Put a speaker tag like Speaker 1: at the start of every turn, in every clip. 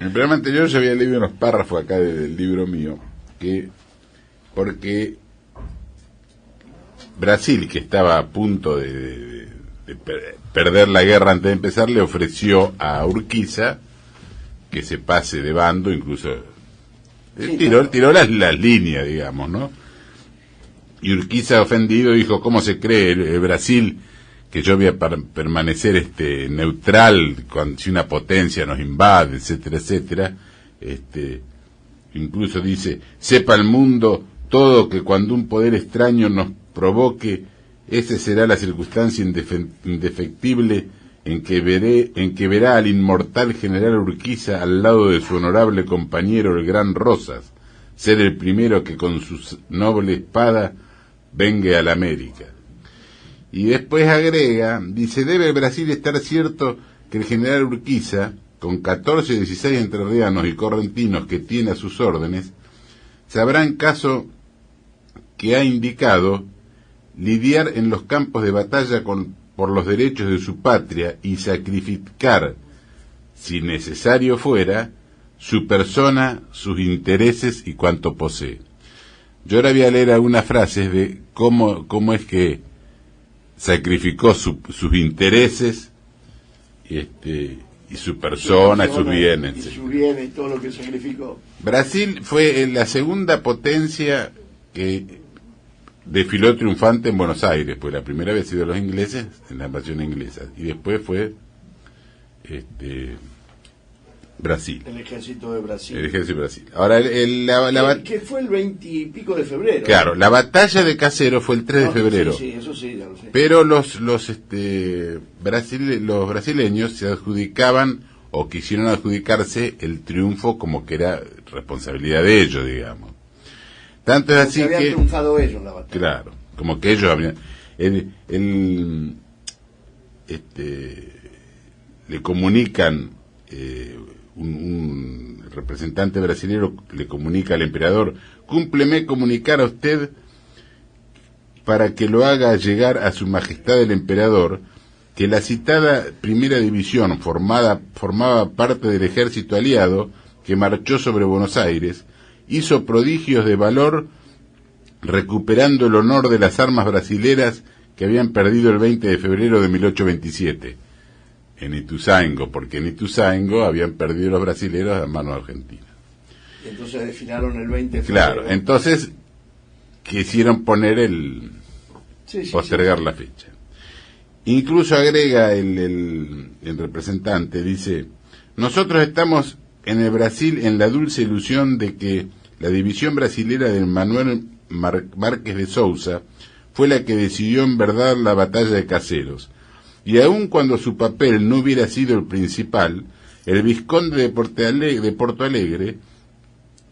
Speaker 1: En el programa anterior yo había leído unos párrafos acá del libro mío, porque Brasil, que estaba a punto de perder la guerra antes de empezar, le ofreció a Urquiza que se pase de bando, incluso tiró las líneas, digamos, ¿no? Y Urquiza, ofendido, dijo: ¿cómo se cree el Brasil que yo voy a permanecer neutral si una potencia nos invade, etcétera, etcétera? Incluso dice: sepa el mundo todo que cuando un poder extraño nos provoque, esa será la circunstancia indefectible en que verá al inmortal general Urquiza al lado de su honorable compañero el gran Rosas, ser el primero que con su noble espada vengue a la América. Y después agrega, dice: debe Brasil estar cierto que el general Urquiza, con 14 o 16 entrerrianos y correntinos que tiene a sus órdenes, sabrá en caso que ha indicado lidiar en los campos de batalla por los derechos de su patria y sacrificar, si necesario fuera, su persona, sus intereses y cuanto posee. Yo ahora voy a leer algunas frases de cómo es que sacrificó sus intereses y su persona y sus bienes.
Speaker 2: Y sus bienes, todo lo que sacrificó.
Speaker 1: Brasil fue la segunda potencia que desfiló triunfante en Buenos Aires, pues la primera vez sido los ingleses en la invasión inglesa, y después fue Brasil.
Speaker 2: El ejército de Brasil.
Speaker 1: El ejército de Brasil. Ahora,
Speaker 2: que fue el 20 y pico de febrero.
Speaker 1: Claro, la batalla de Caseros fue el 3 de febrero.
Speaker 2: Sí, eso sí, ya lo sé.
Speaker 1: Pero los brasileños se adjudicaban o quisieron adjudicarse el triunfo como que era responsabilidad de ellos, digamos. Tanto es así que
Speaker 2: habían triunfado ellos en la batalla.
Speaker 1: Claro, como que ellos habían le comunican un representante brasilero le comunica al emperador: cúmpleme comunicar a usted para que lo haga llegar a su majestad el emperador que la citada primera división formaba parte del ejército aliado que marchó sobre Buenos Aires, hizo prodigios de valor recuperando el honor de las armas brasileras que habían perdido el 20 de febrero de 1827 en Ituzaingó, porque en Ituzaingó habían perdido los brasileros a manos argentinas.
Speaker 2: Y entonces desfilaron el 20 de febrero.
Speaker 1: Claro, entonces quisieron poner postergar la fecha. Incluso agrega el representante, dice: nosotros estamos en el Brasil en la dulce ilusión de que la división brasilera de Manuel Márquez de Sousa fue la que decidió en verdad la batalla de Caseros, y aun cuando su papel no hubiera sido el principal, el vizconde de Porto Alegre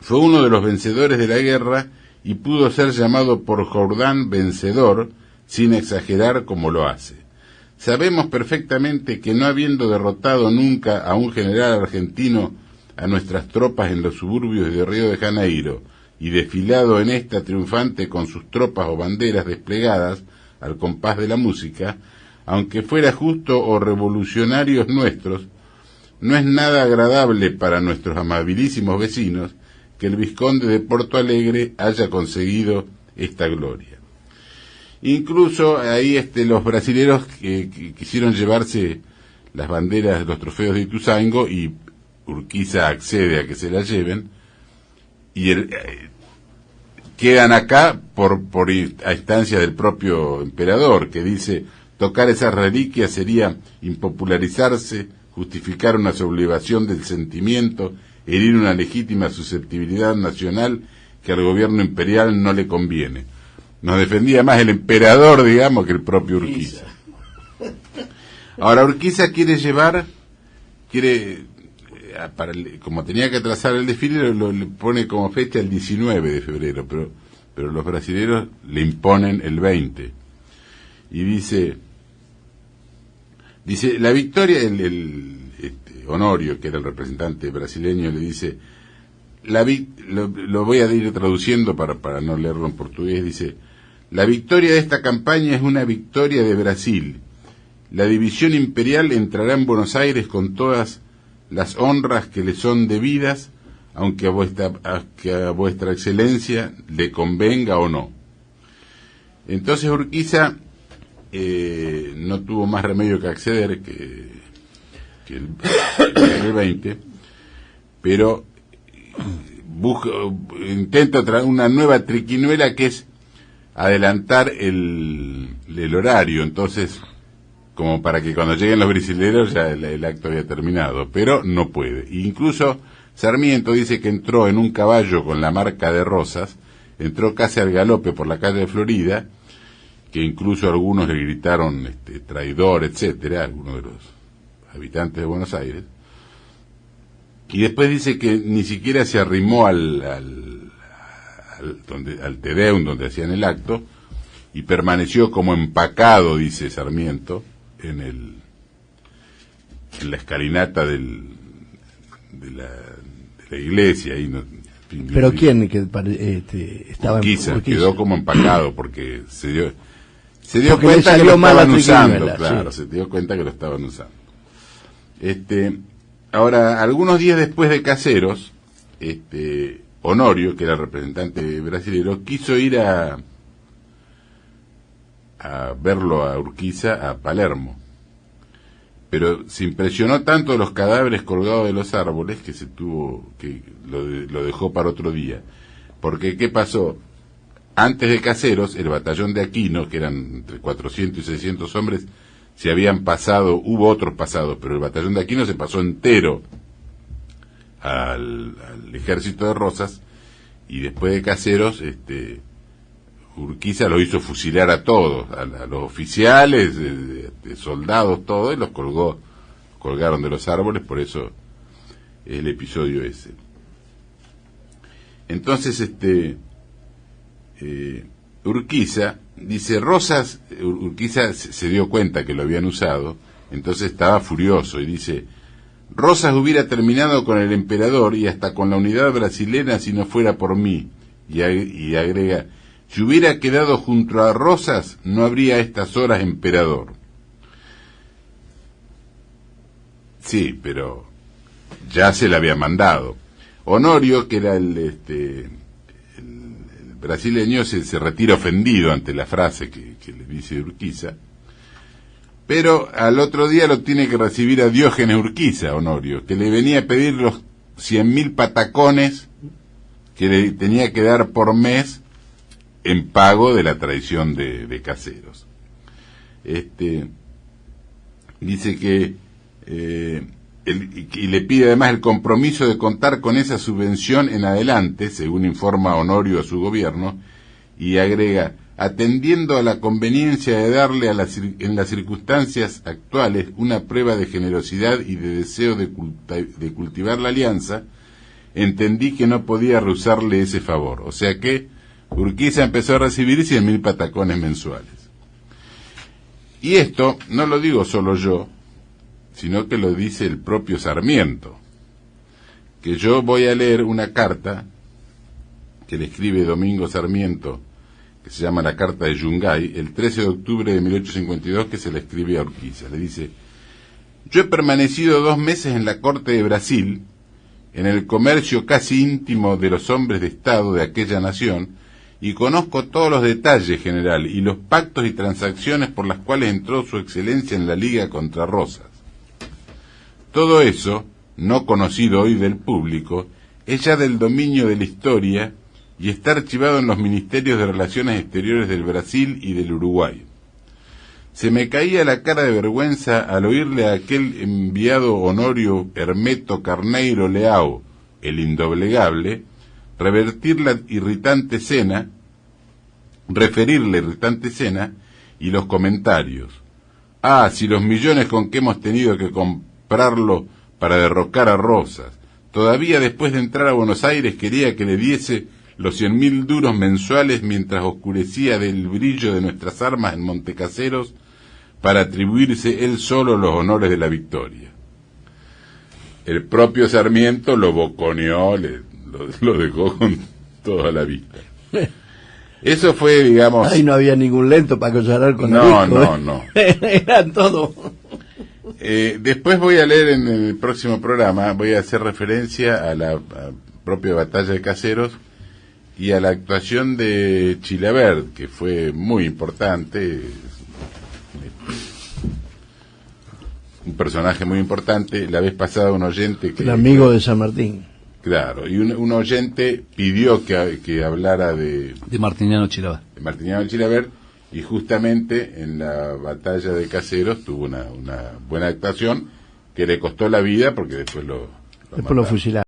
Speaker 1: fue uno de los vencedores de la guerra y pudo ser llamado por Jordán vencedor, sin exagerar como lo hace. Sabemos perfectamente que no habiendo derrotado nunca a un general argentino a nuestras tropas en los suburbios de Río de Janeiro y desfilado en esta triunfante con sus tropas o banderas desplegadas al compás de la música, aunque fuera justo o revolucionarios nuestros, no es nada agradable para nuestros amabilísimos vecinos que el vizconde de Porto Alegre haya conseguido esta gloria. Incluso ahí los brasileros que quisieron llevarse las banderas, los trofeos de Ituzaingó, y Urquiza accede a que se las lleven, y quedan acá a instancia del propio emperador, que dice: tocar esas reliquias sería impopularizarse, justificar una sublevación del sentimiento, herir una legítima susceptibilidad nacional que al gobierno imperial no le conviene. Nos defendía más el emperador, digamos, que el propio Urquiza. Ahora Urquiza quiere, como tenía que trazar el desfile, le pone como fecha el 19 de febrero, pero los brasileños le imponen el 20. Y dice la victoria, Honorio, que era el representante brasileño, le dice, lo voy a ir traduciendo para no leerlo en portugués, dice: la victoria de esta campaña es una victoria de Brasil. La división imperial entrará en Buenos Aires con todas las honras que le son debidas, aunque a vuestra excelencia le convenga o no. Entonces Urquiza no tuvo más remedio que acceder que el 20, pero intenta traer una nueva triquiñuela, que es adelantar el horario, entonces como para que cuando lleguen los brasileros ya el acto había terminado, pero no puede. Incluso Sarmiento dice que entró en un caballo con la marca de Rosas, entró casi al galope por la calle de Florida, que incluso algunos le gritaron traidor, etcétera, algunos de los habitantes de Buenos Aires, y después dice que ni siquiera se arrimó al Te Deum, donde hacían el acto, y permaneció como empacado, dice Sarmiento, en la escalinata de la iglesia. Y no,
Speaker 3: ¿Pero quién estaba
Speaker 1: Urquiza quedó como empacado porque se dio
Speaker 3: porque
Speaker 1: cuenta que lo estaban usando,
Speaker 3: sí.
Speaker 1: claro, se dio cuenta que lo estaban usando. Ahora, algunos días después de Caseros, Honorio, que era el representante brasilero, quiso ir a verlo a Urquiza a Palermo, pero se impresionó tanto de los cadáveres colgados de los árboles que lo dejó para otro día. Porque ¿qué pasó? Antes de Caseros, el batallón de Aquino, que eran entre 400 y 600 hombres, se habían pasado, hubo otros pasados, pero el batallón de Aquino se pasó entero al ejército de Rosas, y después de Caseros, Urquiza lo hizo fusilar a todos, a los oficiales, soldados, todos, y los colgaron de los árboles, por eso es el episodio ese. Entonces, Urquiza dice, Urquiza se dio cuenta que lo habían usado, entonces estaba furioso y dice, Rosas hubiera terminado con el emperador y hasta con la unidad brasilera si no fuera por mí, y agrega, si hubiera quedado junto a Rosas no habría a estas horas emperador. Sí, pero ya se le había mandado. Honorio, que era el brasileño, se retira ofendido ante la frase que le dice Urquiza, pero al otro día lo tiene que recibir a Diógenes Urquiza, Honorio, que le venía a pedir los 100.000 patacones que le tenía que dar por mes en pago de la traición de Caseros. Dice que y le pide además el compromiso de contar con esa subvención en adelante, según informa Honorio a su gobierno, y agrega, atendiendo a la conveniencia de darle en las circunstancias actuales una prueba de generosidad y de deseo de cultivar la alianza, entendí que no podía rehusarle ese favor. O sea que Urquiza empezó a recibir 100.000 patacones mensuales. Y esto no lo digo solo yo, sino que lo dice el propio Sarmiento, que yo voy a leer una carta que le escribe Domingo Sarmiento, que se llama la Carta de Yungay, el 13 de octubre de 1852, que se le escribe a Urquiza. Le dice, yo he permanecido 2 meses en la corte de Brasil, en el comercio casi íntimo de los hombres de Estado de aquella nación, y conozco todos los detalles, general, y los pactos y transacciones por las cuales entró su excelencia en la liga contra Rosas. Todo eso, no conocido hoy del público, es ya del dominio de la historia y está archivado en los ministerios de Relaciones Exteriores del Brasil y del Uruguay. Se me caía la cara de vergüenza al oírle a aquel enviado Honorio Hermeto Carneiro Leao, el indoblegable, referirle la irritante escena y los comentarios. Ah, si los millones con que hemos tenido que comprarlo para derrocar a Rosas. Todavía después de entrar a Buenos Aires quería que le diese los 100.000 duros mensuales mientras oscurecía del brillo de nuestras armas en Montecaseros para atribuirse él solo los honores de la victoria. El propio Sarmiento lo boconeó, lo dejó con toda la vista. Eso fue, digamos...
Speaker 3: Ahí no había ningún lento para comparar con
Speaker 1: no.
Speaker 3: Eran todo...
Speaker 1: Después voy a leer en el próximo programa, voy a hacer referencia a la propia batalla de Caseros y a la actuación de Chilavert, que fue muy importante, un personaje muy importante. La vez pasada un oyente
Speaker 3: el amigo de San Martín.
Speaker 1: Claro, y un oyente pidió que hablara de
Speaker 4: Martiniano Chilavert.
Speaker 1: De Martiniano Chilavert, y justamente en la batalla de Caseros tuvo una buena actuación que le costó la vida porque después lo
Speaker 3: fusilaron.